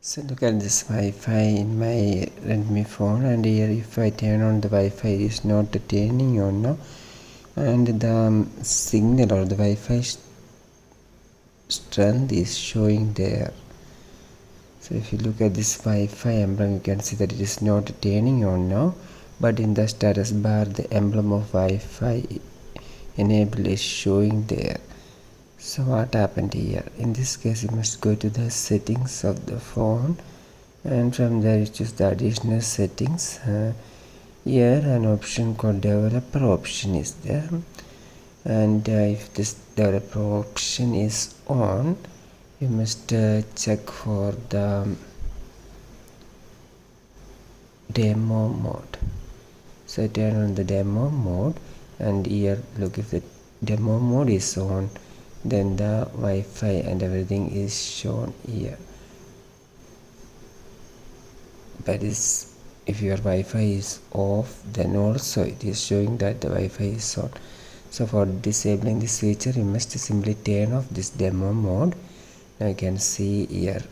So look at this Wi-Fi in my Redmi phone, and here if I turn on the Wi-Fi, it is not turning on now, and the signal or the Wi-Fi strength is showing there. So if you look at this Wi-Fi emblem, you can see that it is not turning on now, but in the status bar the emblem of Wi-Fi enable is showing there. So what happened here? In this case, you must go to the settings of the phone, and from there you choose the additional settings. Here an option called developer option is there, and if this developer option is on, you must check for the demo mode. So turn on the demo mode, and here look, if the demo mode is on, then the Wi-Fi and everything is shown here. But if your Wi-Fi is off, then also it is showing that the Wi-Fi is on. So for disabling this feature, you must simply turn off this demo mode. Now you can see here